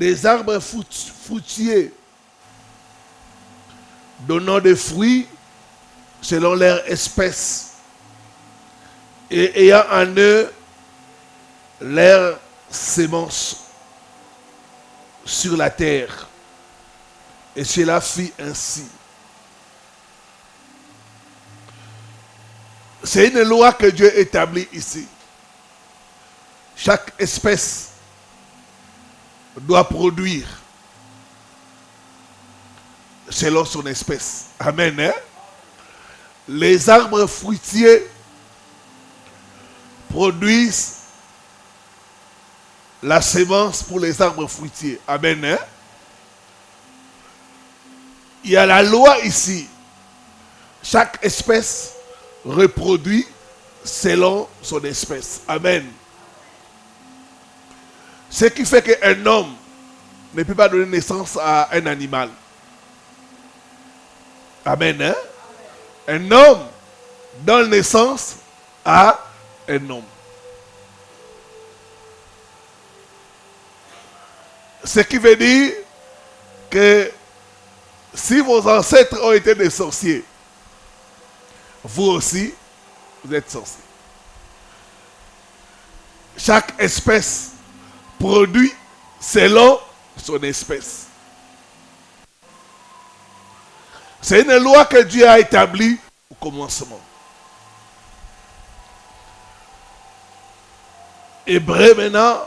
des arbres fruitiers donnant des fruits selon leur espèce et ayant en eux leur sémence sur la terre. Et cela fit ainsi. C'est une loi que Dieu établit ici. Chaque espèce doit produire selon son espèce. Amen. Hein? Les arbres fruitiers produisent la sémence pour les arbres fruitiers. Amen. Hein? Il y a la loi ici. Chaque espèce reproduit selon son espèce. Amen. Ce qui fait qu'un homme ne peut pas donner naissance à un animal. Amen. Hein? Un homme donne naissance à un homme. Ce qui veut dire que si vos ancêtres ont été des sorciers, vous aussi, vous êtes sorciers. Chaque espèce produit selon son espèce. C'est une loi que Dieu a établie au commencement. Hébreux maintenant,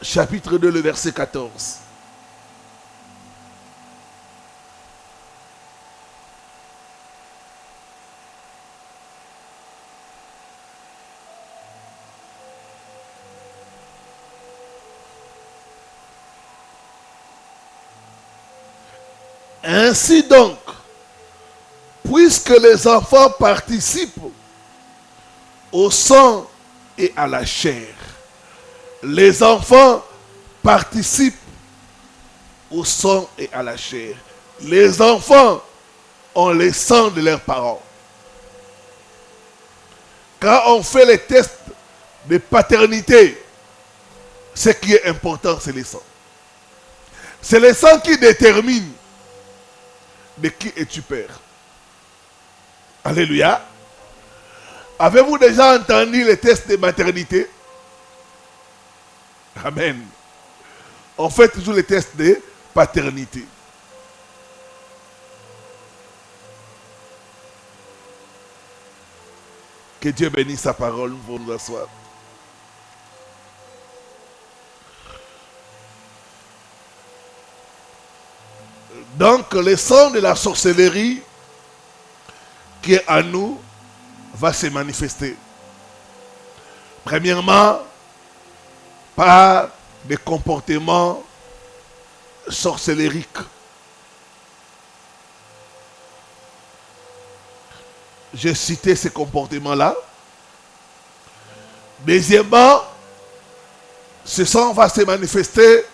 chapitre 2, le verset 14. Ainsi donc, puisque les enfants participent au sang et à la chair, les enfants participent au sang et à la chair. Les enfants ont le sang de leurs parents. Quand on fait les tests de paternité, ce qui est important, c'est le sang. C'est le sang qui détermine de qui es-tu père. Alléluia. Avez-vous déjà entendu les tests de maternité? Amen. On fait toujours les tests de paternité. Que Dieu bénisse sa parole. Nous pouvons nous asseoir. Donc, le sang de la sorcellerie qui est en nous va se manifester. Premièrement, par des comportements sorcellériques. J'ai cité ces comportements-là. Deuxièmement, ce sang va se manifester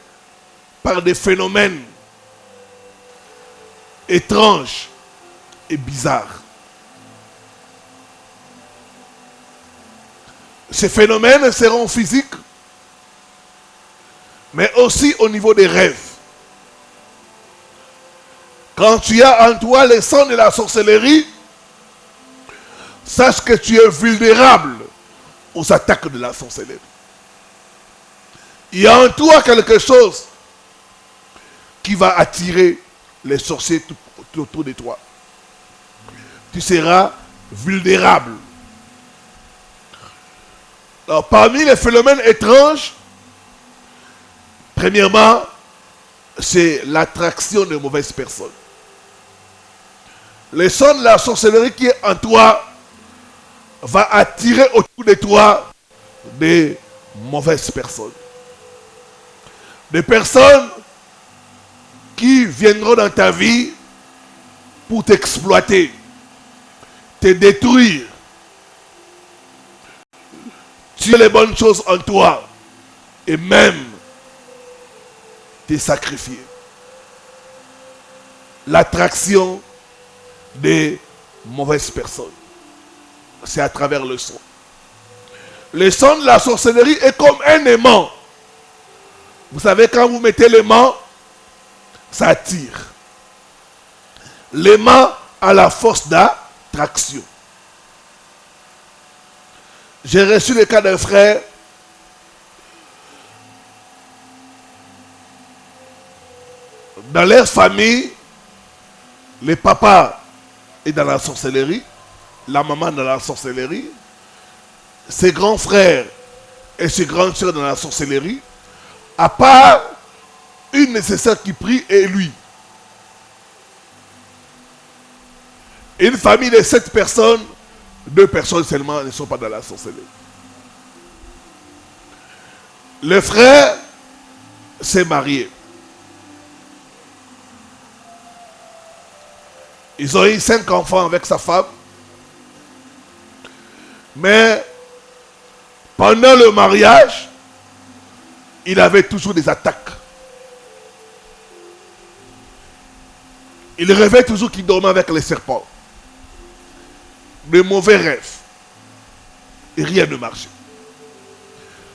par des phénomènes étranges et bizarres. Ces phénomènes seront physiques, mais aussi au niveau des rêves. Quand tu as en toi le sang de la sorcellerie, sache que tu es vulnérable aux attaques de la sorcellerie. Il y a en toi quelque chose qui va attirer les sorciers tout autour de toi. Tu seras vulnérable. Alors, parmi les phénomènes étranges, premièrement, c'est l'attraction de mauvaises personnes. Le sang de la sorcellerie qui est en toi va attirer autour de toi des mauvaises personnes. Des personnes qui viendront dans ta vie pour t'exploiter, te détruire, tuer les bonnes choses en toi et même te sacrifier. L'attraction des mauvaises personnes, c'est à travers le sang. Le sang de la sorcellerie est comme un aimant Vous savez, quand vous mettez l'aimant, ça tire. L'aimant a la force d'attraction. J'ai reçu le cas d'un frère. Dans leur famille, le papa est dans la sorcellerie, la maman dans la sorcellerie, ses grands frères et ses grandes sœurs dans la sorcellerie, à part une nécessaire qui prie et lui. Une famille de 7 personnes, 2 personnes seulement ne sont pas dans la sorcellerie. Le frère s'est marié. Ils ont eu 5 enfants avec sa femme. Mais pendant le mariage, il avait toujours des attaques. Il rêvait toujours qu'il dormait avec les serpents. De mauvais rêves. Et rien ne marchait.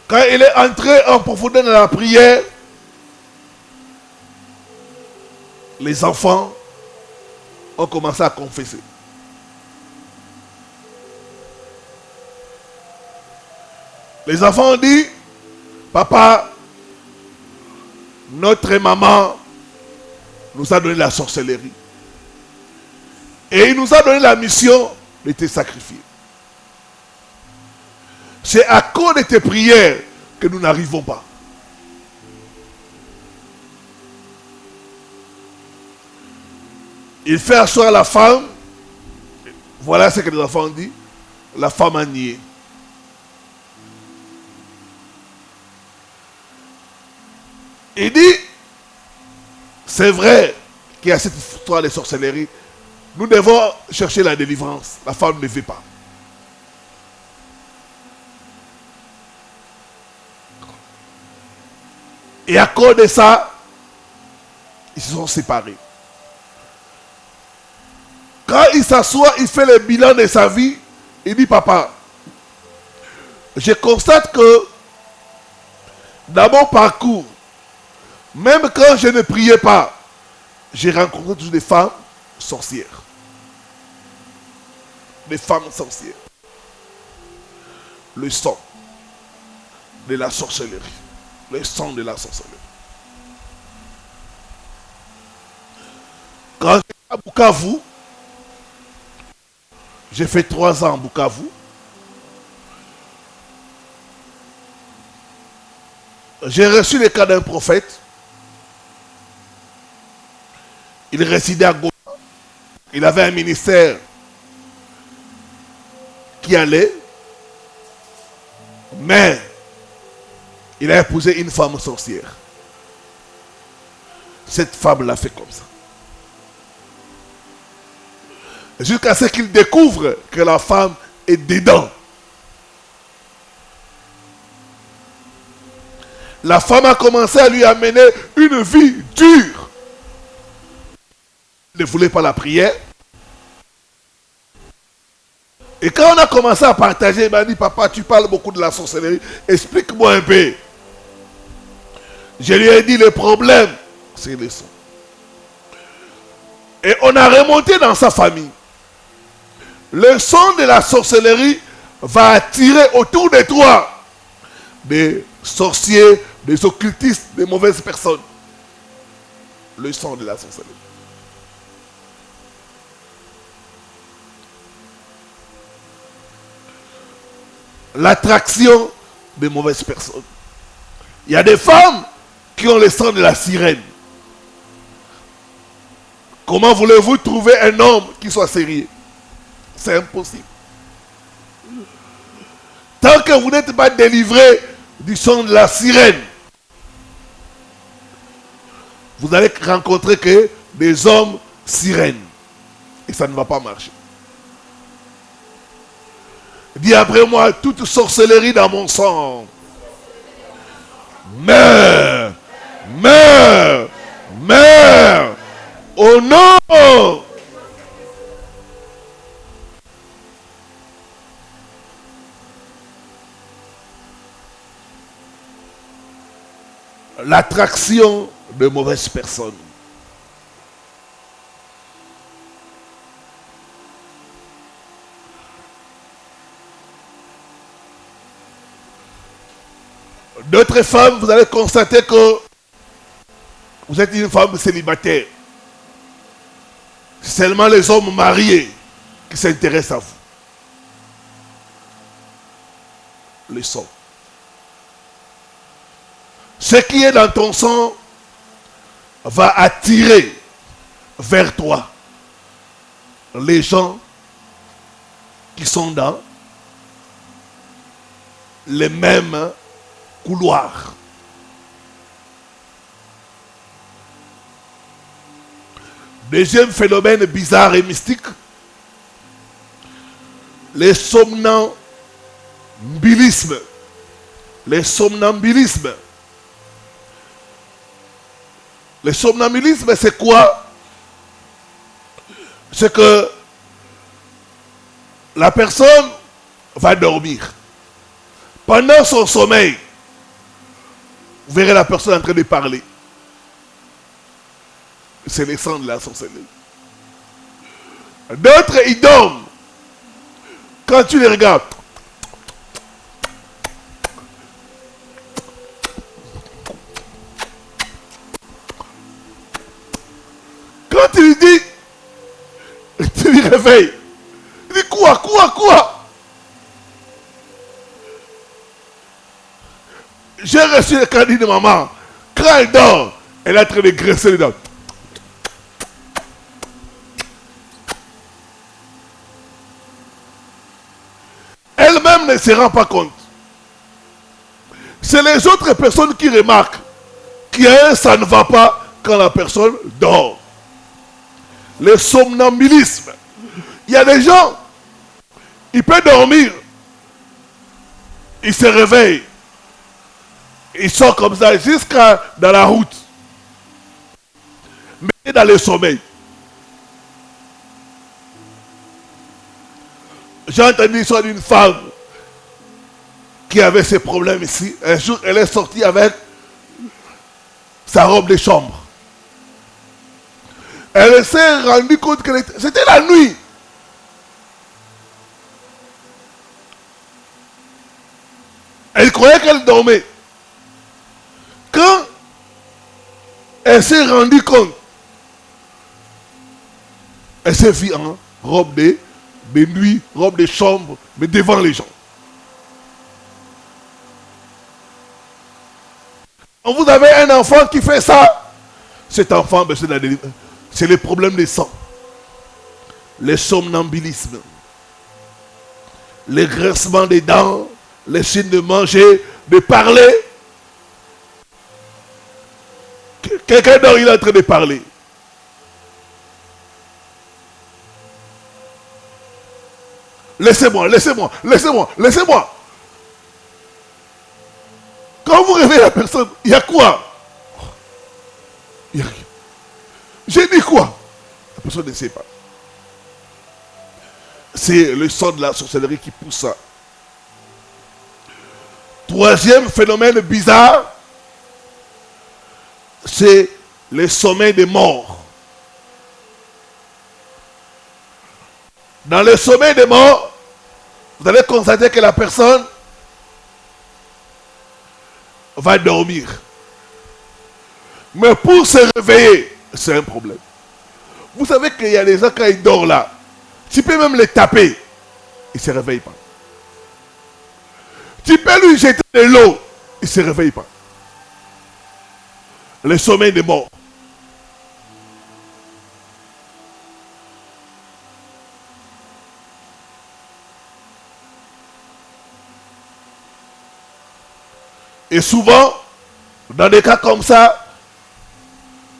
Quand il est entré en profondeur dans la prière, les enfants ont commencé à confesser. Les enfants ont dit, papa, notre maman nous a donné la sorcellerie. Et il nous a donné la mission de te sacrifier. C'est à cause de tes prières que nous n'arrivons pas. Il fait asseoir la femme. Voilà ce que les enfants ont dit. La femme a nié. Il dit, c'est vrai qu'il y a cette histoire de sorcellerie. Nous devons chercher la délivrance. La femme ne veut pas. Et à cause de ça, ils se sont séparés. Quand il s'assoit, il fait le bilan de sa vie. Il dit, papa, je constate que dans mon parcours, même quand je ne priais pas, j'ai rencontré toujours des femmes sorcières. Des femmes sorcières. Le sang de la sorcellerie. Le sang de la sorcellerie. Quand j'étais à Bukavu, j'ai fait 3 ans à Bukavu. J'ai reçu le cas d'un prophète. Il résidait à Goma. Il avait un ministère qui allait. Mais il a épousé une femme sorcière. Cette femme l'a fait comme ça. Jusqu'à ce qu'il découvre que la femme est dedans. La femme a commencé à lui amener une vie dure. Il ne voulait pas la prière. Et quand on a commencé à partager, il m'a dit, papa, tu parles beaucoup de la sorcellerie. Explique-moi un peu. Je lui ai dit, le problème, c'est le sang. Et on a remonté dans sa famille. Le sang de la sorcellerie va attirer autour de toi des sorciers, des occultistes, des mauvaises personnes. Le sang de la sorcellerie. L'attraction des mauvaises personnes. Il y a des femmes qui ont le sang de la sirène. Comment voulez-vous trouver un homme qui soit sérieux? C'est impossible. Tant que vous n'êtes pas délivré du sang de la sirène, vous allez rencontrer que des hommes sirènes. Et ça ne va pas marcher. Dis après moi, toute sorcellerie dans mon sang. Meurs, meurs, meurs. Au nom. l'attraction de mauvaises personnes. D'autres femmes, vous allez constater que vous êtes une femme célibataire. C'est seulement les hommes mariés qui s'intéressent à vous. Le sang. Ce qui est dans ton sang va attirer vers toi les gens qui sont dans les mêmes couloirs. Deuxième phénomène bizarre et mystique, les somnambulismes. Les somnambulismes. Le somnambulisme, c'est quoi? C'est que la personne va dormir. Pendant son sommeil, vous verrez la personne en train de parler. C'est les sangs de la sorcellerie. D'autres, ils dorment. Quand tu les regardes, quand tu lui dis, tu lui réveilles. Il dit quoi? J'ai reçu le cadeau de maman. Quand elle dort, elle est en train de graisser les dents. Elle-même ne se rend pas compte. C'est les autres personnes qui remarquent qu'il y a un ça ne va pas quand la personne dort. Le somnambulisme. Il y a des gens, ils peuvent dormir, ils se réveillent, ils sont comme ça jusqu'à dans la route, mais dans le sommeil. J'ai entendu l'histoire d'une femme qui avait ces problèmes ici. Un jour, elle est sortie avec sa robe de chambre. Elle s'est rendue compte que c'était la nuit. Elle croyait qu'elle dormait. Quand elle s'est rendue compte, elle s'est vue en robe de nuit, robe de chambre, mais devant les gens. Quand vous avez un enfant qui fait ça, cet enfant, c'est le problème des sangs. Le somnambulisme, le graissement des dents, les signes de manger, de parler. Quelqu'un dort, il est en train de parler. Laissez-moi. Quand vous réveillez la personne, il y a quoi? Il n'y a rien. J'ai dit quoi? La personne ne sait pas. C'est le sang de la sorcellerie qui pousse ça. Troisième phénomène bizarre, c'est le sommeil des morts. Dans le sommeil des morts, vous allez constater que la personne va dormir. Mais pour se réveiller, c'est un problème. Vous savez qu'il y a des gens, quand ils dorment là, tu peux même les taper, ils ne se réveillent pas. Tu peux lui jeter de l'eau, il ne se réveille pas. Le sommeil des morts. Et souvent, dans des cas comme ça,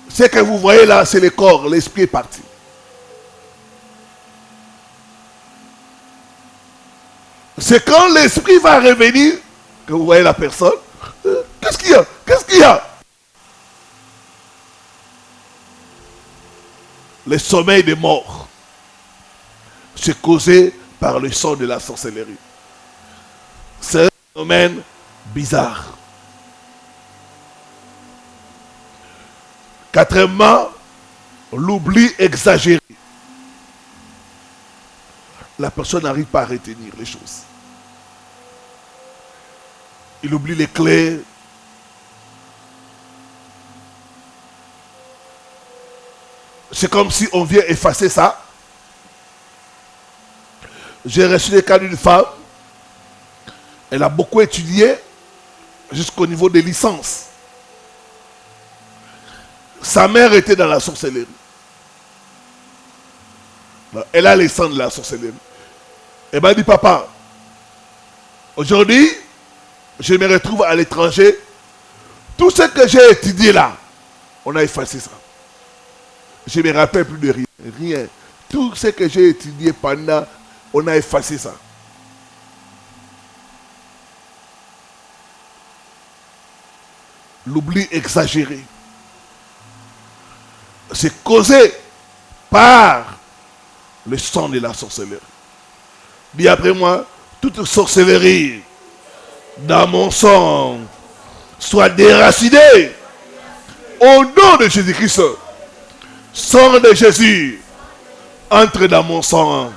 ce que vous voyez là, c'est le corps, l'esprit est parti. C'est quand l'esprit va revenir que vous voyez la personne. Qu'est-ce qu'il y a? Le sommeil des morts, c'est causé par le sang de la sorcellerie. C'est un phénomène bizarre. Quatrièmement, l'oubli exagéré. La personne n'arrive pas à retenir les choses. Il oublie les clés. C'est comme si on vient effacer ça. J'ai reçu le cas d'une femme. Elle a beaucoup étudié jusqu'au niveau des licences. Sa mère était dans la sorcellerie. Elle a les sangs de la sorcellerie. Elle m'a dit, papa, aujourd'hui, je me retrouve à l'étranger. Tout ce que j'ai étudié là, on a effacé ça. Je ne me rappelle plus de rien. Rien. Tout ce que j'ai étudié pendant, on a effacé ça. L'oubli exagéré. C'est causé par le sang de la sorcellerie. Dis après moi, toute sorcellerie dans mon sang soit déracinée au nom de Jésus-Christ. Sang de Jésus, entre dans mon sang,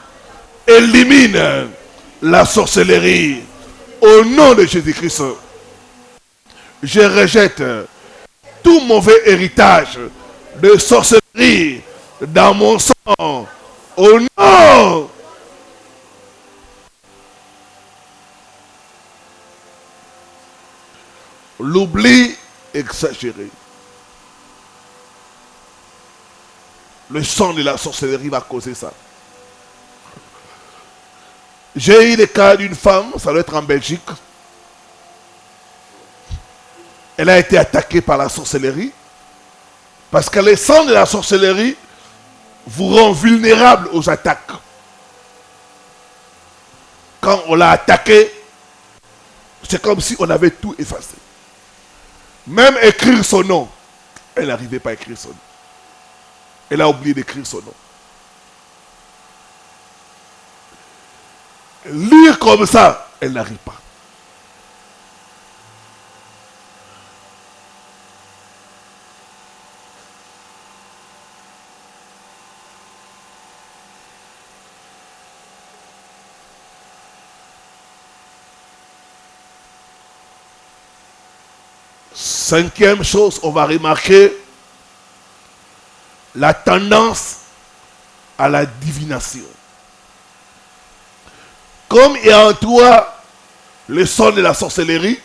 élimine la sorcellerie au nom de Jésus-Christ. Je rejette tout mauvais héritage de sorcellerie dans mon sang au nom. L'oubli exagéré. Le sang de la sorcellerie va causer ça. J'ai eu le cas d'une femme, ça doit être en Belgique. Elle a été attaquée par la sorcellerie. Parce que le sang de la sorcellerie vous rend vulnérable aux attaques. Quand on l'a attaqué, c'est comme si on avait tout effacé. Même écrire son nom, elle n'arrivait pas à écrire son nom. Elle a oublié d'écrire son nom. Lire comme ça, elle n'arrive pas. Cinquième chose, on va remarquer la tendance à la divination. Comme il y a en toi le sang de la sorcellerie,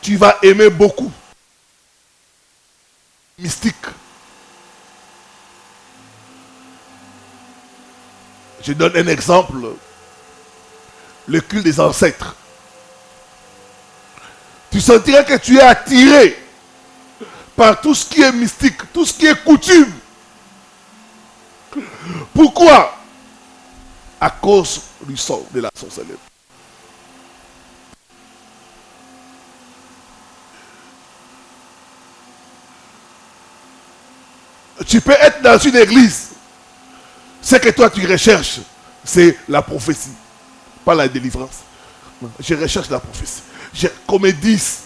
tu vas aimer beaucoup mystique. Je donne un exemple. Le culte des ancêtres. Tu sentiras que tu es attiré par tout ce qui est mystique, tout ce qui est coutume. Pourquoi? À cause du sang de la sorcellerie. Tu peux être dans une église. Ce que toi tu recherches, c'est la prophétie, pas la délivrance. Je recherche la prophétie. Qu'on me dise,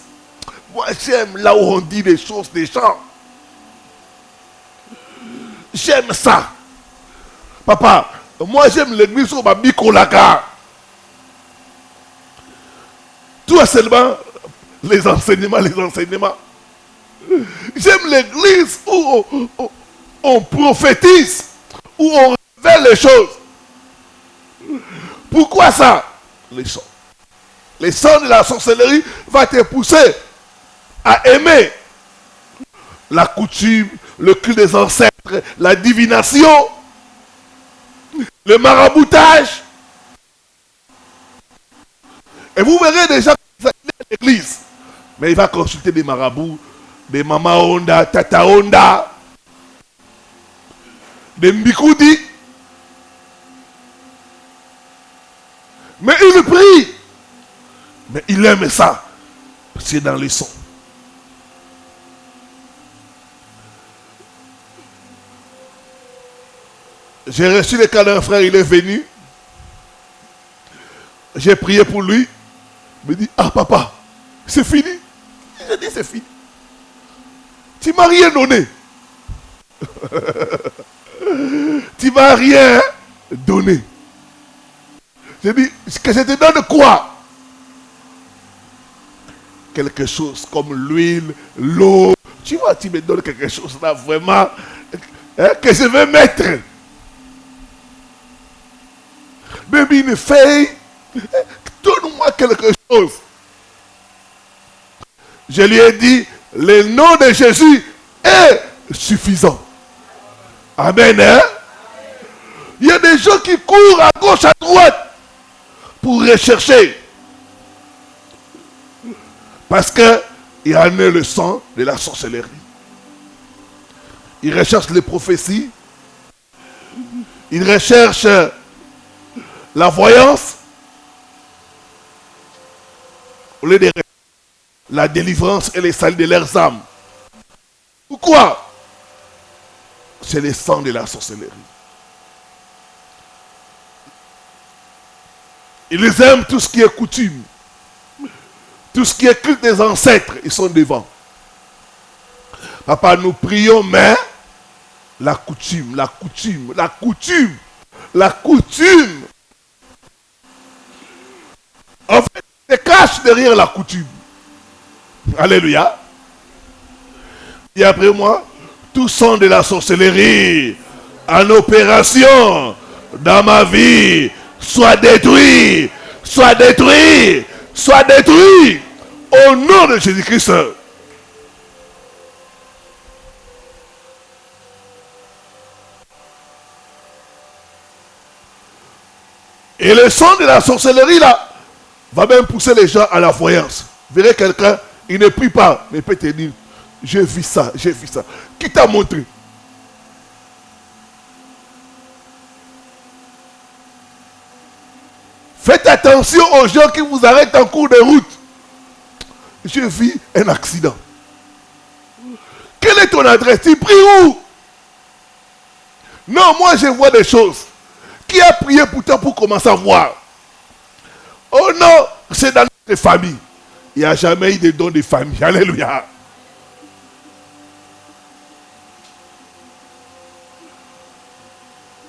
moi j'aime là où on dit les choses des gens. J'aime ça. Papa, moi j'aime l'église où ma bicolaka. Toi seulement les enseignements. J'aime l'église où on prophétise, où on révèle les choses. Pourquoi ça? Les sons. Les sons de la sorcellerie va te pousser à aimer la coutume, le culte des ancêtres, la divination, le maraboutage. Et vous verrez déjà à l'église. Mais il va consulter des marabouts, des Mama Honda, Tata Honda, des Mbikoudi. Mais il prie. Mais il aime ça. C'est dans les sons. J'ai reçu le cas d'un frère, il est venu. J'ai prié pour lui. Il me dit, ah papa, c'est fini. J'ai dit, c'est fini. Tu m'as rien donné. Tu m'as rien donné. Je dis, que je te donne quoi? Quelque chose comme l'huile, l'eau. Tu vois, tu me donnes quelque chose là vraiment que je vais mettre. Même une feuille. Donne-moi quelque chose. Je lui ai dit, le nom de Jésus est suffisant. Amen. Hein? Il y a des gens qui courent à gauche, à droite pour rechercher. Parce qu'il y en a le sang de la sorcellerie. Ils recherchent les prophéties. Ils recherchent la voyance. Au lieu de la délivrance et les salut de leurs âmes. Pourquoi? C'est le sang de la sorcellerie. Ils aiment tout ce qui est coutume. Tout ce qui est culte des ancêtres, ils sont devant. Papa, nous prions, mais la coutume, la coutume, la coutume, la coutume. En fait, se cache derrière la coutume. Alléluia. Et après moi, tout sang de la sorcellerie en opération dans ma vie soit détruit, soit détruit, soit détruit au nom de Jésus-Christ. Et le sang de la sorcellerie là va même pousser les gens à la voyance. Vous verrez quelqu'un, il ne prie pas, mais il peut te dire, j'ai vu ça, j'ai vu ça. Qui t'a montré? Faites attention aux gens qui vous arrêtent en cours de route. J'ai vu un accident. Quelle est ton adresse? Tu pries où? Non, moi je vois des choses. Qui a prié pourtant pour commencer à voir? Oh non, c'est dans notre famille. Il n'y a jamais eu de don de famille. Alléluia.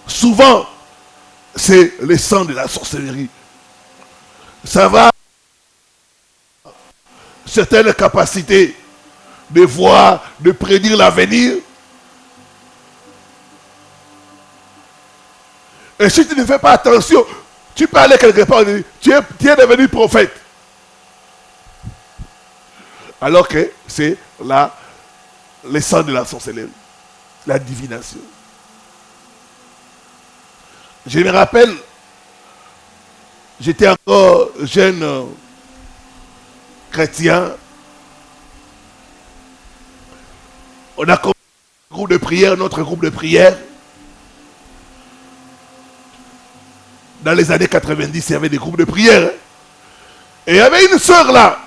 Souvent, c'est le sang de la sorcellerie. Ça va certaines capacités de voir, de prédire l'avenir. Et si tu ne fais pas attention, tu peux aller quelque part et dire, tu es devenu prophète. Alors que c'est le sang de la sorcellerie, la divination. Je me rappelle, j'étais encore jeune chrétien. On a commencé un groupe de prière, notre groupe de prière. Dans les années 90, il y avait des groupes de prière. Et il y avait une sœur là.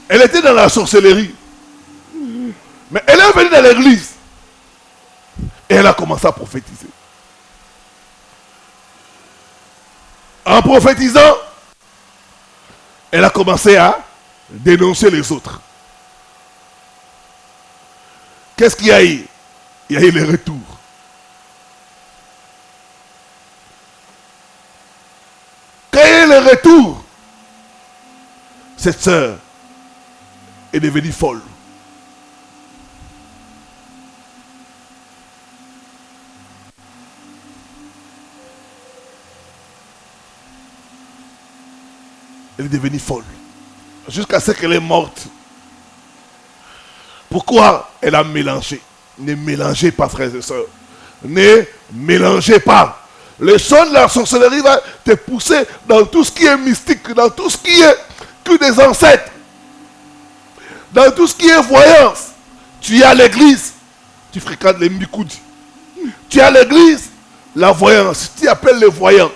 Elle était dans la sorcellerie. Mais elle est venue dans l'église. Et elle a commencé à prophétiser. En prophétisant, elle a commencé à dénoncer les autres. Qu'est-ce qu'il y a eu? Il y a eu le retour. Quand il y a eu le retour, cette sœur est devenue folle. Elle est devenue folle. Jusqu'à ce qu'elle est morte. Pourquoi elle a mélangé? Ne mélangez pas, frères et sœurs. Ne mélangez pas. Le sang de la sorcellerie va te pousser dans tout ce qui est mystique, dans tout ce qui est que des ancêtres, dans tout ce qui est voyance. Tu es à l'église, tu fréquentes les Mbikoudi. Tu es à l'église, la voyance, tu appelles les voyants.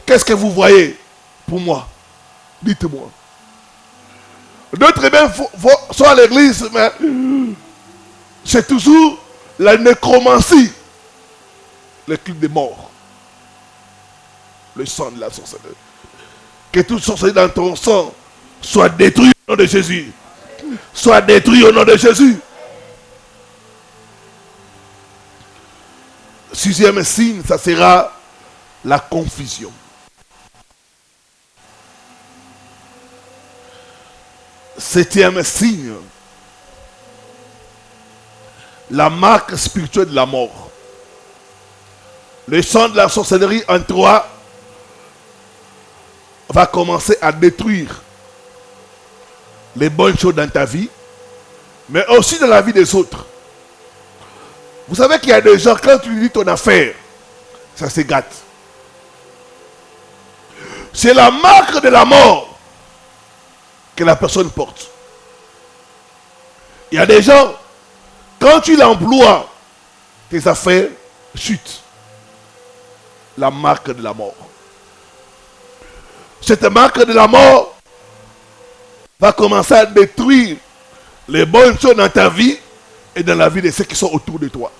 Qu'est-ce que vous voyez pour moi? Dites-moi. D'autres même sont à l'église, mais c'est toujours la nécromancie, le culte des morts, le sang de la sorcellerie. Que toute sorcellerie dans ton sang soit détruite Au nom de Jésus. Sois détruit au nom de Jésus. Sixième signe, ça sera la confusion. Septième signe, la marque spirituelle de la mort. Le sang de la sorcellerie en toi va commencer à détruire les bonnes choses dans ta vie, mais aussi dans la vie des autres. Vous savez qu'il y a des gens, quand tu lui dis ton affaire, ça se gâte. C'est la marque de la mort que la personne porte. Il y a des gens, quand tu l'emploies, tes affaires chutent. La marque de la mort. Cette marque de la mort va commencer à détruire les bonnes choses dans ta vie et dans la vie de ceux qui sont autour de toi.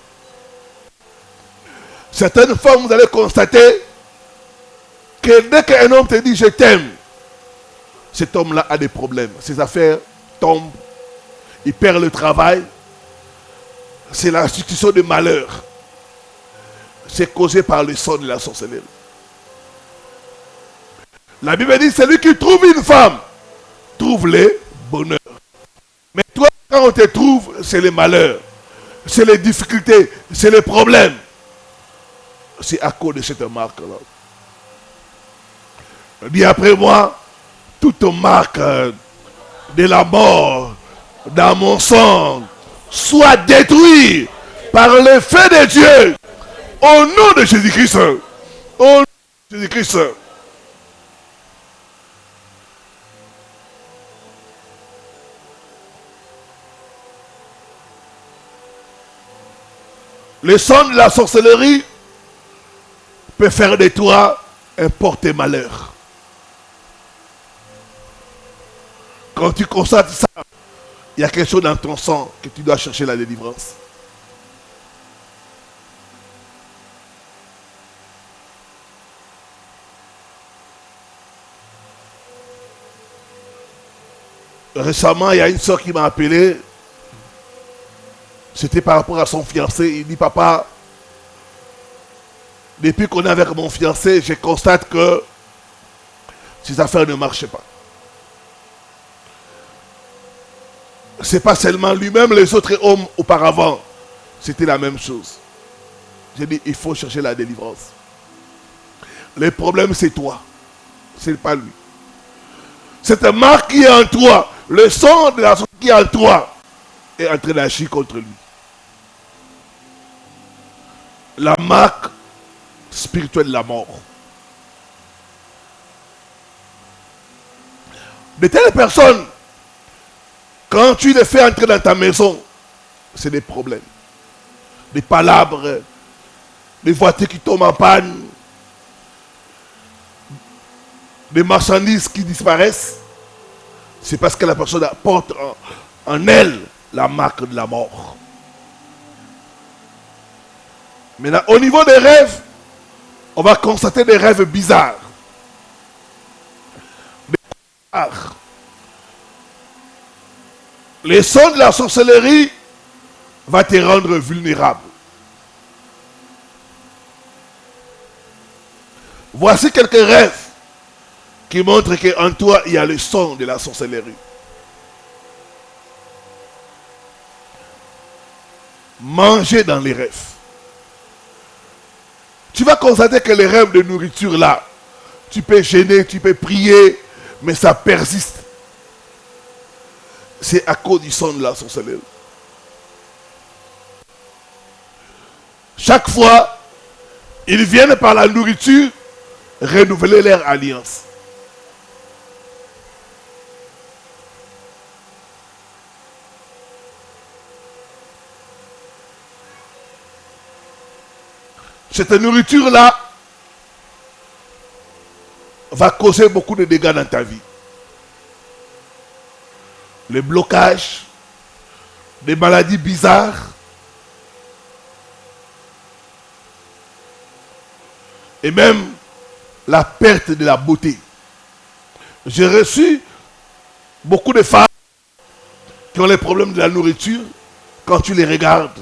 Certaines fois, vous allez constater que dès qu'un homme te dit je t'aime, cet homme-là a des problèmes. Ses affaires tombent, il perd le travail. C'est la succession de malheurs. C'est causé par le sang de la sorcellerie. La Bible dit celui qui trouve une femme trouve le bonheur. Mais toi, quand on te trouve, c'est les malheurs, c'est les difficultés, c'est les problèmes. C'est à cause de cette marque-là. Dis après moi, toute marque de la mort dans mon sang soit détruite par le feu de Dieu au nom de Jésus-Christ. Au nom de Jésus-Christ. Le sang de la sorcellerie peut faire de toi un porte-malheur. Quand tu constates ça, il y a quelque chose dans ton sang que tu dois chercher la délivrance. Récemment, il y a une soeur qui m'a appelé. C'était par rapport à son fiancé. Il dit, papa, depuis qu'on est avec mon fiancé, je constate que ses affaires ne marchaient pas. C'est pas seulement lui-même, les autres hommes auparavant, c'était la même chose. J'ai dit, il faut chercher la délivrance. Le problème, c'est toi. C'est pas lui. Cette marque qui est en toi, le sang de la sorcellerie qui est en toi, est en train d'agir contre lui. La marque spirituelle de la mort. De telles personnes, quand tu les fais entrer dans ta maison, c'est des problèmes. Des palabres, des voitures qui tombent en panne, des marchandises qui disparaissent. C'est parce que la personne porte en elle la marque de la mort. Maintenant, au niveau des rêves, on va constater des rêves bizarres. Les sons de la sorcellerie va te rendre vulnérable. Voici quelques rêves qui montrent qu'en toi, il y a le son de la sorcellerie. Manger dans les rêves. Tu vas constater que les rêves de nourriture là, tu peux gêner, tu peux prier, mais ça persiste. C'est à cause du son de la sorcellerie. Chaque fois, ils viennent par la nourriture renouveler leur alliance. Cette nourriture-là va causer beaucoup de dégâts dans ta vie. Les blocages, des maladies bizarres, et même la perte de la beauté. J'ai reçu Beaucoup de femmes qui ont les problèmes de la nourriture, quand tu les regardes,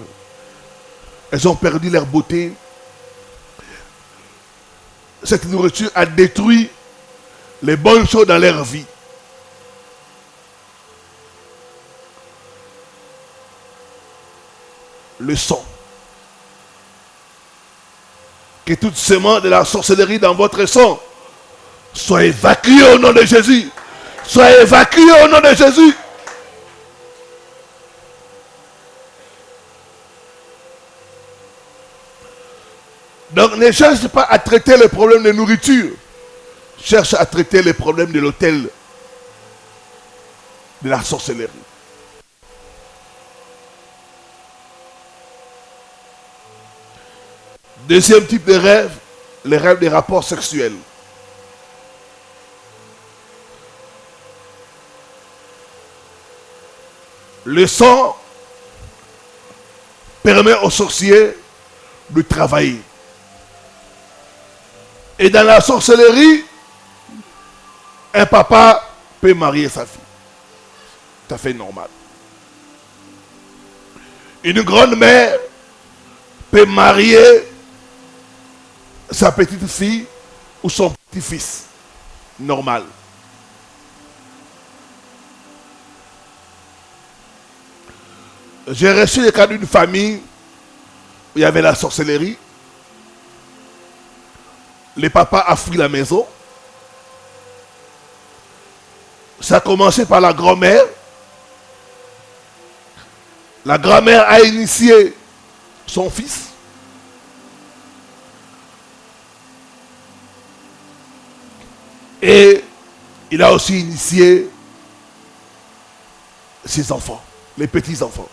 elles ont perdu leur beauté. Cette nourriture a détruit les bonnes choses dans leur vie. Le sang. Que toute semence de la sorcellerie dans votre sang soit évacuée au nom de Jésus. Soit évacuée au nom de Jésus. Donc ne cherche pas à traiter les problèmes de nourriture. Cherche à traiter les problèmes de l'autel, de la sorcellerie. Deuxième type de rêve, les rêves des rapports sexuels. Le sang permet aux sorciers de travailler. Et dans la sorcellerie, un papa peut marier sa fille. Tout à fait normal. Une grande mère peut marier sa petite fille ou son petit-fils. Normal. J'ai reçu le cas d'une famille où il y avait la sorcellerie. Le papa a fui la maison. Ça a commencé par la grand-mère. La grand-mère a initié son fils. Et il a aussi initié ses enfants, les petits-enfants.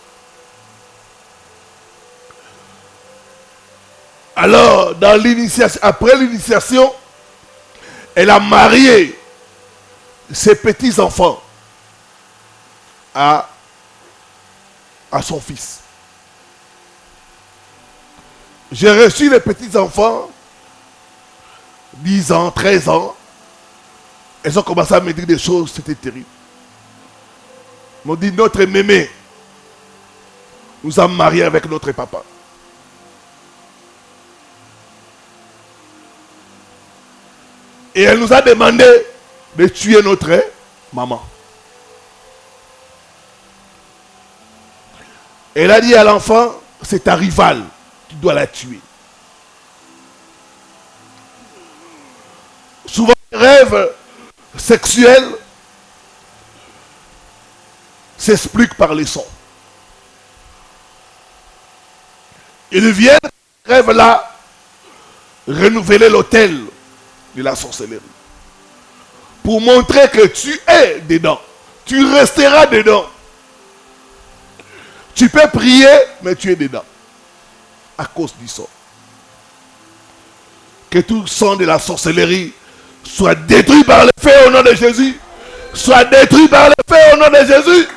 Alors, dans l'initiation, après l'initiation, elle a marié ses petits-enfants à son fils. J'ai reçu les petits-enfants, 10 ans, 13 ans. Elles ont commencé à me dire des choses, c'était terrible. Ils m'ont dit, notre mémé nous a mariés avec notre papa. Et elle nous a demandé de tuer notre maman. Elle a dit à l'enfant, c'est ta rivale, tu dois la tuer. Souvent, les rêves sexuels s'expliquent par les sons. Ils viennent, ces rêves-là, renouveler l'autel de la sorcellerie. Pour montrer que tu es dedans. Tu resteras dedans. Tu peux prier, mais tu es dedans. À cause du sang. Que tout sang de la sorcellerie soit détruit par le feu au nom de Jésus. Soit détruit par le feu au nom de Jésus.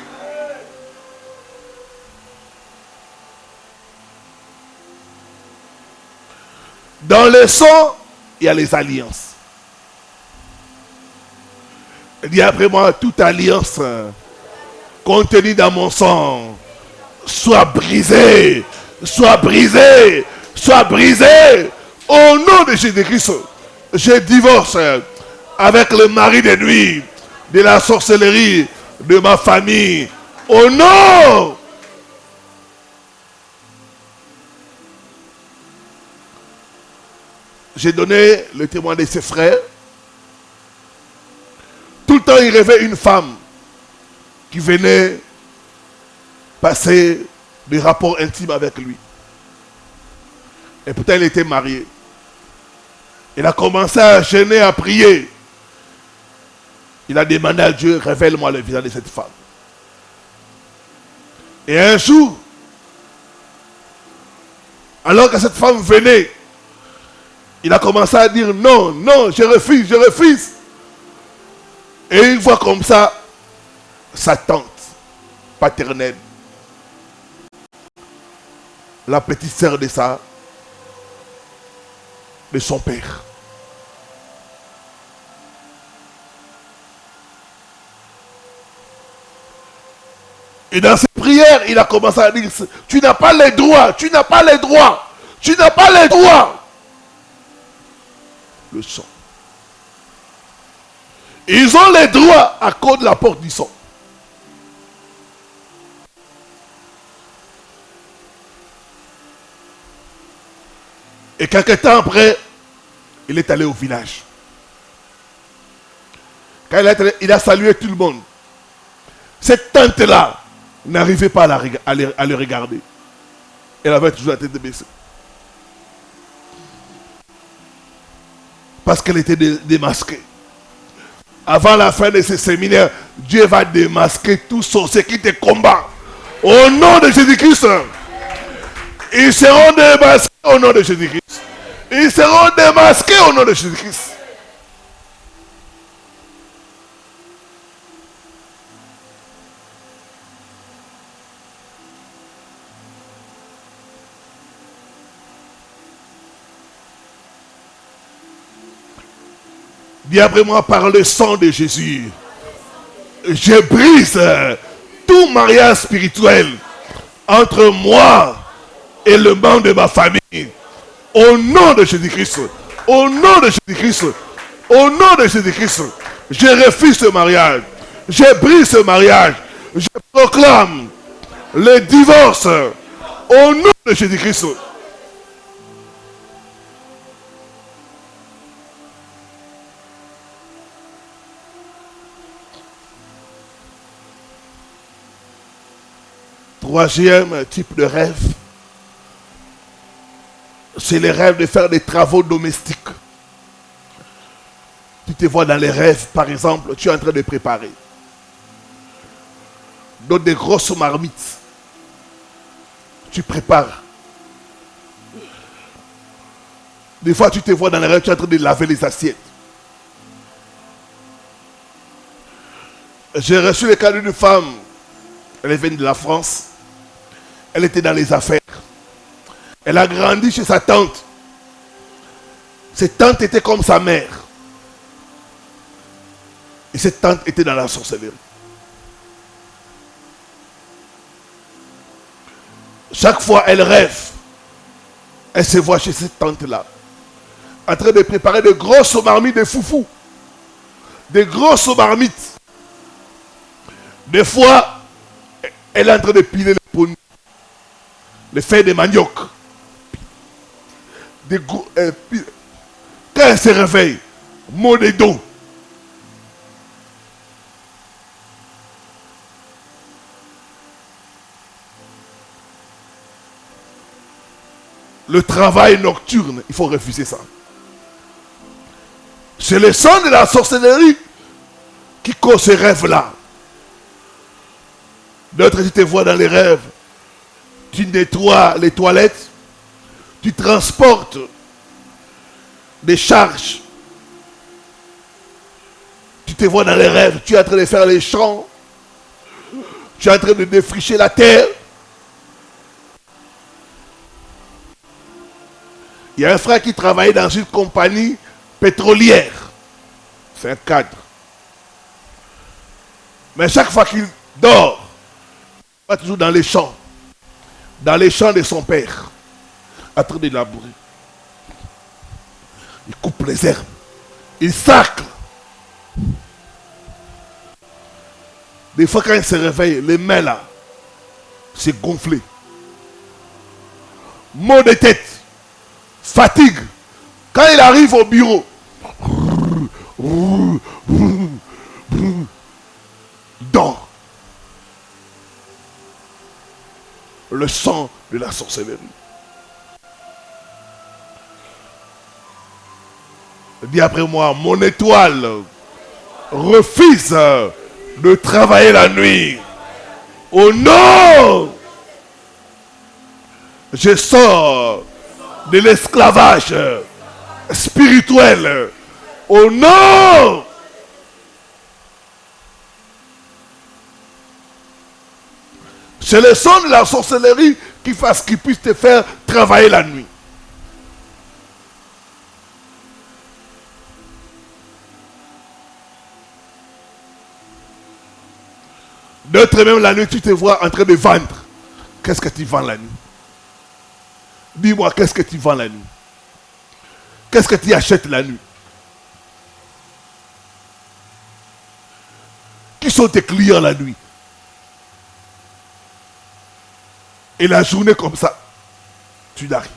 Dans le sang, il y a les alliances. Il dit après moi, toute alliance contenue dans mon sang soit brisée, soit brisée, soit brisée. Au nom de Jésus-Christ, je divorce avec le mari de nuit, de la sorcellerie, de ma famille. Au nom. J'ai donné le témoin de ses frères. Tout le temps, il rêvait une femme qui venait passer des rapports intimes avec lui. Et pourtant, il était marié. Il a commencé à gêner, à prier. Il a demandé à Dieu, révèle-moi le visage de cette femme. Et un jour, alors que cette femme venait, il a commencé à dire non, non, je refuse, je refuse. Et il voit comme ça sa tante paternelle, la petite sœur de son père. Et dans ses prières, il a commencé à dire, tu n'as pas les droits, tu n'as pas les droits, tu n'as pas les droits. Le sang. Ils ont les droits à cause de la porte du sang. Et quelques temps après, il est allé au village. Quand il a salué tout le monde, cette tante-là n'arrivait pas à le regarder. Elle avait toujours la tête baissée. Parce qu'elle était démasquée. Avant la fin de ce séminaire, Dieu va démasquer tout sorcier qui te combat. Au nom de Jésus-Christ. Ils seront démasqués au nom de Jésus-Christ. Ils seront démasqués au nom de Jésus-Christ. Dis après moi, par le sang de Jésus, je brise tout mariage spirituel entre moi et le membre de ma famille. Au nom de Jésus-Christ, au nom de Jésus-Christ, au nom de Jésus-Christ, je refuse ce mariage. Je brise ce mariage. Je proclame le divorce au nom de Jésus-Christ. Troisième type de rêve, c'est le rêve de faire des travaux domestiques. Tu te vois dans les rêves, par exemple, tu es en train de préparer dans des grosses marmites. Tu prépares. Des fois, tu te vois dans les rêves, tu es en train de laver les assiettes. J'ai reçu le cas d'une femme, elle vient de la France. Elle était dans les affaires. Elle a grandi chez sa tante. Cette tante était comme sa mère. Et cette tante était dans la sorcellerie. Chaque fois, elle rêve. Elle se voit chez cette tante-là, en train de préparer de grosses marmites de foufou. De grosses marmites. Des fois, elle est en train de piler les poneys. Les feuilles de manioc. Quand elle se réveille, mot de dos. Le travail nocturne, il faut refuser ça. C'est le sang de la sorcellerie qui cause ces rêves-là. D'autres, tu te vois dans les rêves. Tu nettoies les toilettes, tu transportes des charges. Tu te vois dans les rêves, tu es en train de faire les champs, tu es en train de défricher la terre. Il y a un frère qui travaillait dans une compagnie pétrolière. C'est un cadre. Mais chaque fois qu'il dort, il va toujours dans les champs. Dans les champs de son père, en train de labourer. Il coupe les herbes. Il sacle. Des fois, quand il se réveille, les mains là, c'est gonflé. Maux de tête. Fatigue. Quand il arrive au bureau, il dort. Le sang de la sorcellerie. Dis après moi, mon étoile refuse de travailler la nuit. Au nom, je sors de l'esclavage spirituel. Au nom, c'est le son de la sorcellerie qui puisse te faire travailler la nuit. D'autres même la nuit, tu te vois en train de vendre. Qu'est-ce que tu vends la nuit? Dis-moi, qu'est-ce que tu vends la nuit? Qu'est-ce que tu achètes la nuit? Qui sont tes clients la nuit? Et la journée comme ça, tu n'as rien.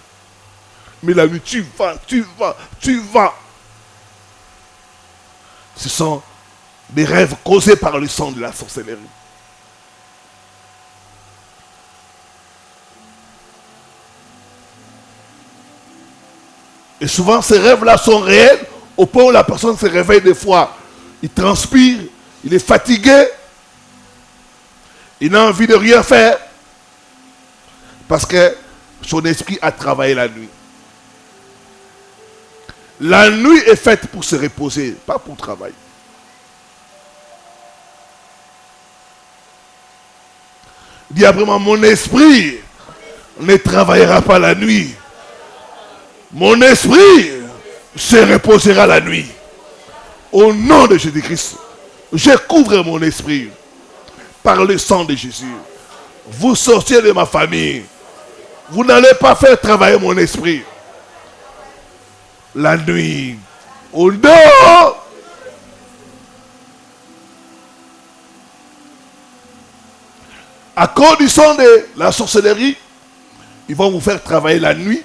Mais la nuit, tu vends, tu vends, tu vends. Ce sont des rêves causés par le sang de la sorcellerie. Et souvent, ces rêves-là sont réels au point où la personne se réveille des fois. Il transpire, il est fatigué, il n'a envie de rien faire parce que son esprit a travaillé la nuit. La nuit est faite pour se reposer, pas pour travailler. Dis après moi, mon esprit ne travaillera pas la nuit. Mon esprit se reposera la nuit. Au nom de Jésus-Christ, je couvre mon esprit par le sang de Jésus. Vous sortez de ma famille. Vous n'allez pas faire travailler mon esprit la nuit. Au nom. À condition de la sorcellerie, ils vont vous faire travailler la nuit.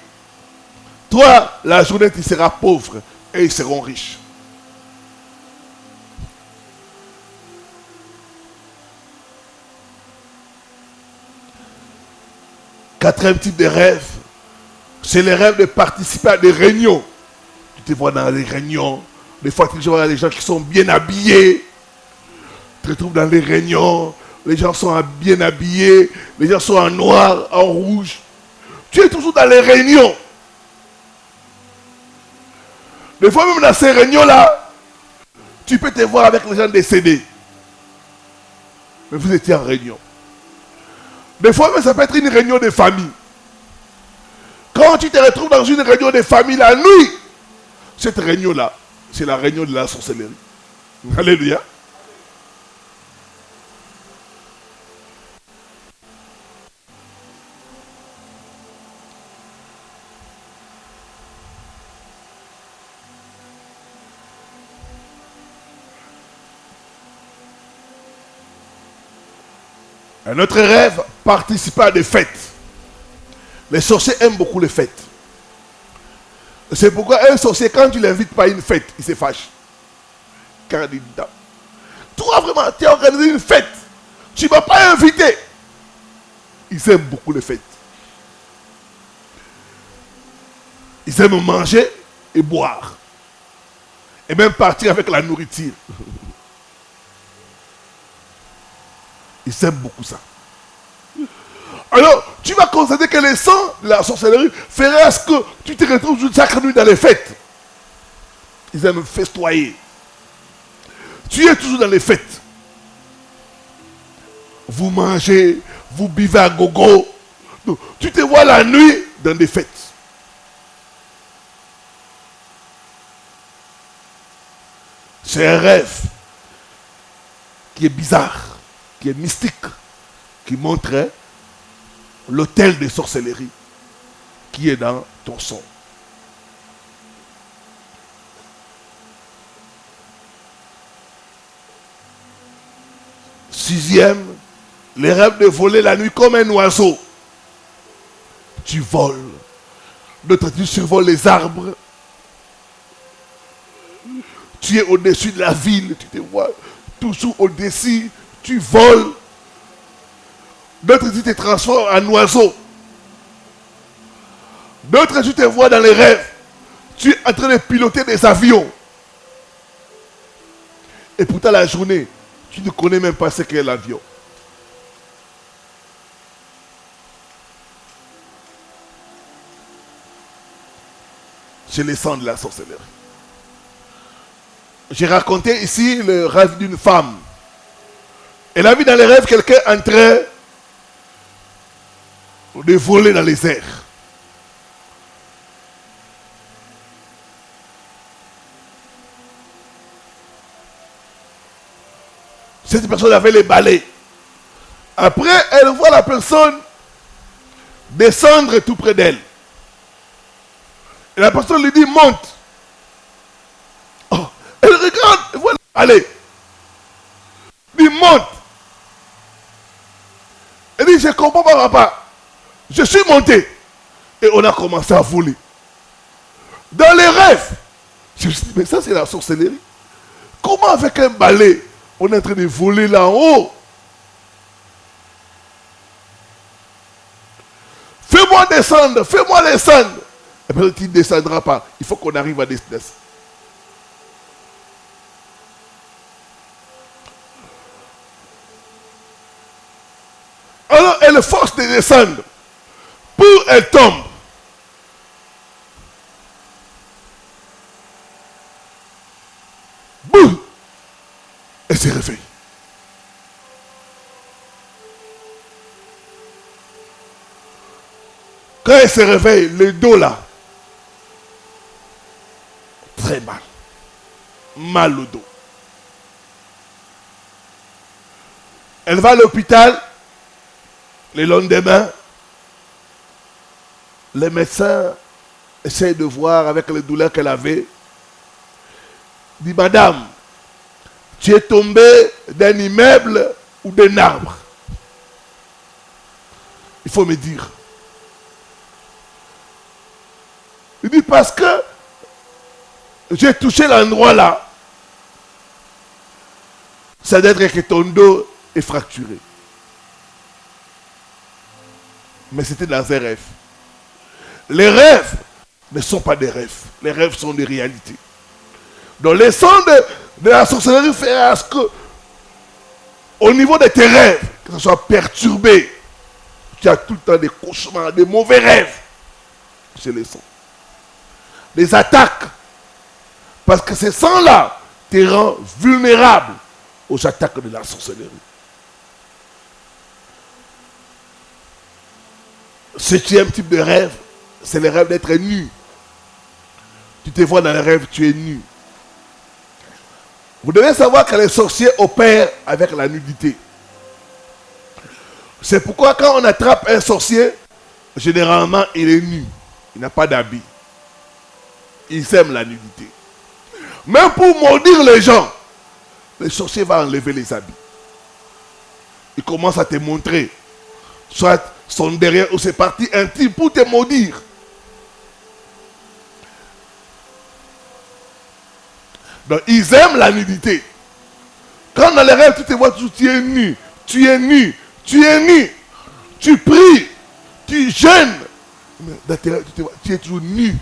Toi, la journée, tu seras pauvre et ils seront riches. Quatrième type de rêve, c'est le rêve de participer à des réunions. Tu te vois dans les réunions. Des fois, tu vois des gens qui sont bien habillés. Tu te retrouves dans les réunions. Les gens sont bien habillés. Les gens sont en noir, en rouge. Tu es toujours dans les réunions. Des fois, même dans ces réunions-là, tu peux te voir avec les gens décédés. Mais vous étiez en réunion. Des fois, même, ça peut être une réunion de famille. Quand tu te retrouves dans une réunion de famille la nuit, cette réunion-là, c'est la réunion de la sorcellerie. Alléluia. Un autre rêve, participer à des fêtes. Les sorciers aiment beaucoup les fêtes. C'est pourquoi un sorcier, quand tu ne l'invites pas à une fête, il se fâche. Car il dit, toi vraiment, tu as organisé une fête. Tu ne m'as pas invité. Ils aiment beaucoup les fêtes. Ils aiment manger et boire. Et même partir avec la nourriture. Ils aiment beaucoup ça. Alors, tu vas constater que les sangs de la sorcellerie feraient à ce que tu te retrouves chaque nuit dans les fêtes. Ils aiment festoyer. Tu es toujours dans les fêtes. Vous mangez, vous buvez à gogo. Donc, tu te vois la nuit dans des fêtes. C'est un rêve qui est bizarre, qui est mystique, qui montre l'autel de sorcellerie qui est dans ton son. Sixième, les rêves de voler la nuit comme un oiseau. Tu voles. D'autres, tu survoles les arbres. Tu es au-dessus de la ville. Tu te vois toujours au-dessus. Tu voles. D'autres, tu te transformes en oiseau. D'autres, tu te vois dans les rêves. Tu es en train de piloter des avions. Et pourtant, la journée, tu ne connais même pas ce qu'est l'avion. C'est le sang de la sorcellerie. J'ai raconté ici le rêve d'une femme. Elle a vu dans les rêves quelqu'un en train de voler dans les airs. Cette personne avait les balais. Après, elle voit la personne descendre tout près d'elle. Et la personne lui dit, monte. Oh, elle regarde, et voilà, allez. Elle dit, monte. Elle dit, je comprends pas, papa. Je suis monté. Et on a commencé à voler. Dans les rêves. Je me suis dit, mais ça c'est la sorcellerie. Comment avec un balai, on est en train de voler là en haut? Fais-moi descendre, fais-moi descendre. Et puis il ne descendra pas. Il faut qu'on arrive à destination. Alors elle force de descendre. Pour elle tombe. Boum. Elle se réveille. Quand elle se réveille, le dos là, très mal. Mal au dos. Elle va à l'hôpital. Le lendemain, les médecins essayent de voir avec les douleurs qu'elle avait. Dit, madame, tu es tombée d'un immeuble ou d'un arbre? Il faut me dire. Il dit, parce que j'ai touché l'endroit là. Ça doit être que ton dos est fracturé. Mais c'était dans un rêve. Les rêves ne sont pas des rêves. Les rêves sont des réalités. Donc les sons de la sorcellerie fait à ce que, au niveau de tes rêves, que ce soit perturbé, tu as tout le temps des cauchemars, des mauvais rêves. C'est les sons. Des attaques. Parce que ces sons-là te rendent vulnérable aux attaques de la sorcellerie. Septième type de rêve, c'est le rêve d'être nu. Tu te vois dans le rêve, tu es nu. Vous devez savoir que les sorciers opèrent avec la nudité. C'est pourquoi quand on attrape un sorcier, généralement il est nu. Il n'a pas d'habit. Il aime la nudité. Même pour maudire les gens, le sorcier va enlever les habits. Il commence à te montrer soit son derrière ou ses parties intimes pour te maudire. Donc ils aiment la nudité. Quand dans les rêves tu te vois, tu es nu, tu es nu, tu es nu, tu pries, tu jeûnes. Mais dans tes rêves, tu es toujours nu.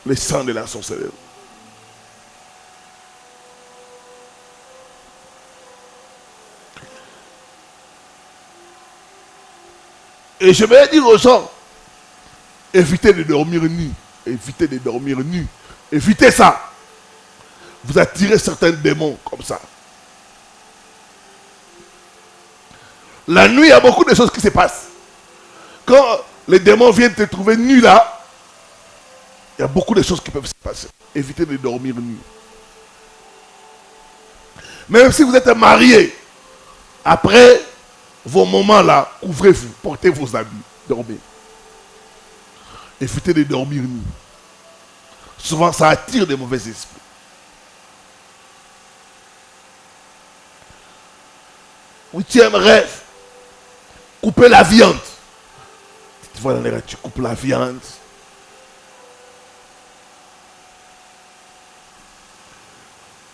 Le sang de la sorcellerie. Et je vais dire aux gens, évitez de dormir nu. Évitez de dormir nu. Évitez ça. Vous attirez certains démons comme ça. La nuit, il y a beaucoup de choses qui se passent. Quand les démons viennent te trouver nu là, il y a beaucoup de choses qui peuvent se passer. Évitez de dormir nu. Même si vous êtes marié, après vos moments là, couvrez-vous, portez vos habits, dormez. Évitez de dormir nu. Souvent, ça attire des mauvais esprits. Huitième rêve, couper la viande. Tu vois dans les rêves, tu coupes la viande.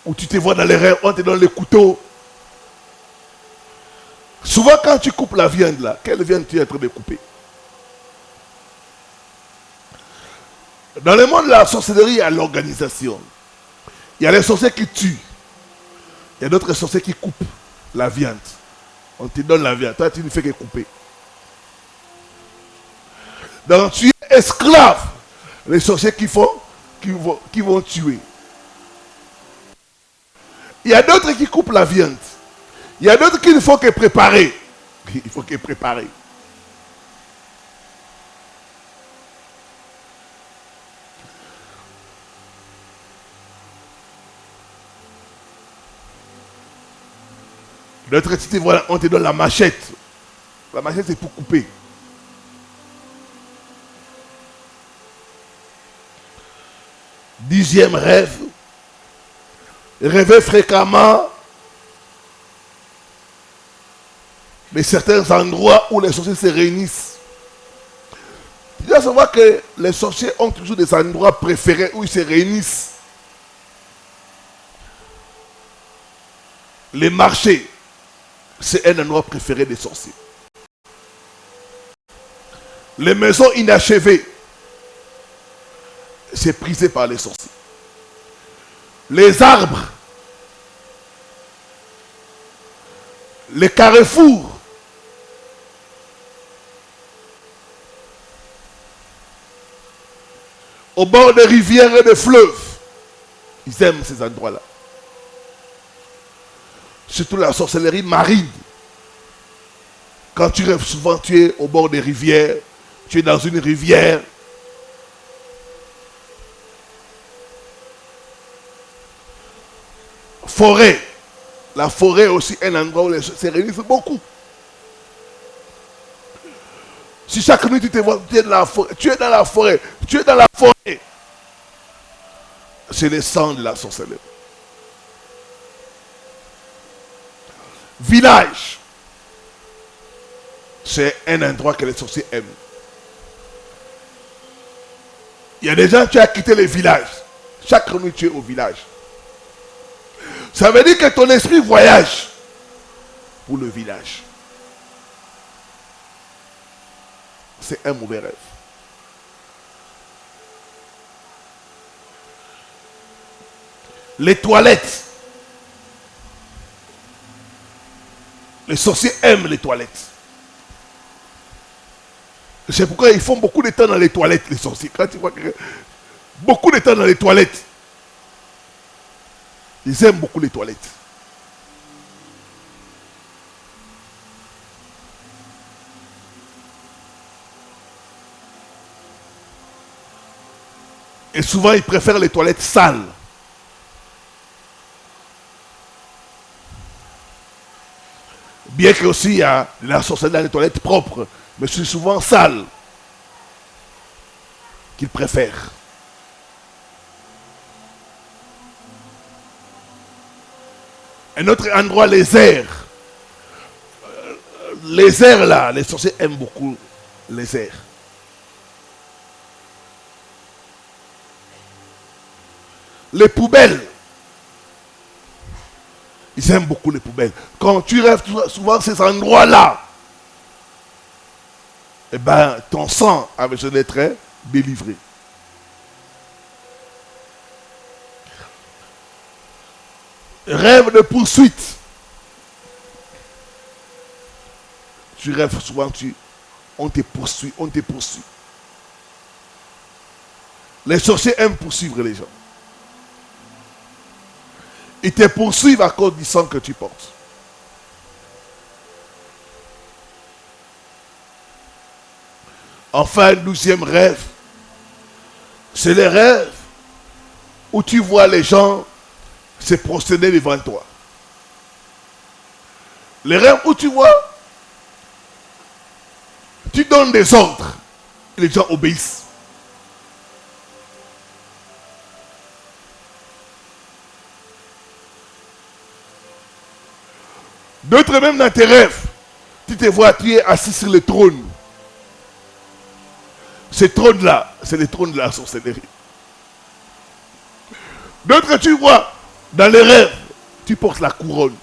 Ou tu te vois dans les rêves, on te donne les couteaux. Souvent, quand tu coupes la viande là, quelle viande tu es en train de couper? Dans le monde de la sorcellerie, il y a l'organisation. Il y a les sorciers qui tuent. Il y a d'autres sorciers qui coupent la viande. On te donne la viande. Toi, tu ne fais que couper. Donc, tu es esclave. Les sorciers qui vont tuer. Il y a d'autres qui coupent la viande. Il y a d'autres qui ne font que préparer. Il faut que préparer. D'autres, tu te vois, on te donne la machette. La machette, c'est pour couper. Dixième rêve. Rêver fréquemment de certains endroits où les sorciers se réunissent. Tu dois savoir que les sorciers ont toujours des endroits préférés où ils se réunissent. Les marchés, c'est un endroit préféré des sorciers. Les maisons inachevées, c'est prisé par les sorciers. Les arbres, les carrefours, au bord des rivières et des fleuves, ils aiment ces endroits-là. Surtout la sorcellerie marine. Quand tu rêves souvent, tu es au bord des rivières, tu es dans une rivière. Forêt. La forêt est aussi un endroit où les gens se réunissent beaucoup. Si chaque nuit tu te vois, tu es dans la forêt, tu es dans la forêt. C'est le sang de la sorcellerie. Village. C'est un endroit que les sorciers aiment. Il y a des gens qui ont quitté les villages. Chaque nuit tu es au village. Ça veut dire que ton esprit voyage pour le village. C'est un mauvais rêve. Les toilettes. Les sorciers aiment les toilettes. C'est pourquoi ils font beaucoup de temps dans les toilettes, les sorciers. Quand tu vois que beaucoup de temps dans les toilettes, ils aiment beaucoup les toilettes. Et souvent, ils préfèrent les toilettes sales. Bien que aussi il y a la sorcellerie dans les toilettes propres, mais c'est souvent sales qu'ils préfèrent. Un autre endroit, les airs. Les airs là, les sorciers aiment beaucoup les airs. Les poubelles. Ils aiment beaucoup les poubelles. Quand tu rêves souvent ces endroits-là, eh ben, ton sang a besoin d'être délivré. Rêve de poursuite. Tu rêves souvent, on te poursuit, on te poursuit. Les sorciers aiment poursuivre les gens. Ils te poursuivent à cause du sang que tu portes. Enfin, le 12e rêve, c'est le rêve où tu vois les gens se prosterner devant toi. Le rêve où tu vois, tu donnes des ordres et les gens obéissent. D'autres même dans tes rêves, tu te vois, tu es assis sur le trône. Ce trône-là, c'est le trône de la sorcellerie. D'autres, tu vois, dans les rêves, tu portes la couronne.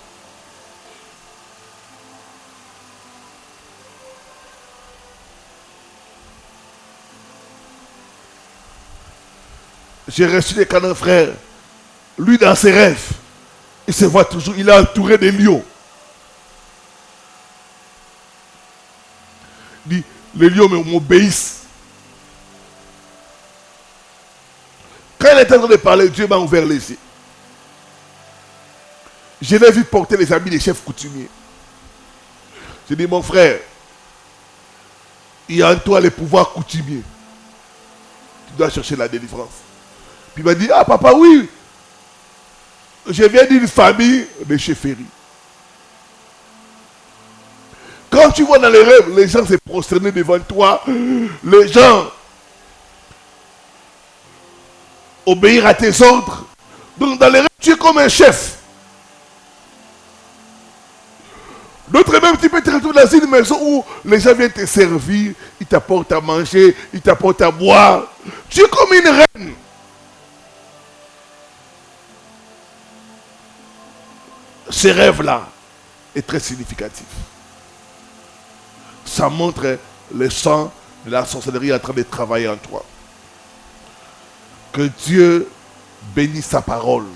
J'ai reçu des canons frères. Lui, dans ses rêves, il se voit toujours, il est entouré de lions. Il dit, les lions m'obéissent. Quand il est en train de parler, Dieu m'a ouvert les yeux. Je l'ai vu porter les habits des chefs coutumiers. J'ai dit, mon frère, il y a en toi les pouvoirs coutumiers. Tu dois chercher la délivrance. Puis il m'a dit, ah papa, oui, je viens d'une famille de chefferie. Quand tu vois dans les rêves, les gens se prosterner devant toi, les gens obéir à tes ordres. Donc dans les rêves, tu es comme un chef. D'autres même, tu peux te retrouver dans une maison où les gens viennent te servir, ils t'apportent à manger, ils t'apportent à boire. Tu es comme une reine. Ce rêve-là est très significatif. Ça montre le sang de la sorcellerie en train de travailler en toi. Que Dieu bénisse sa parole.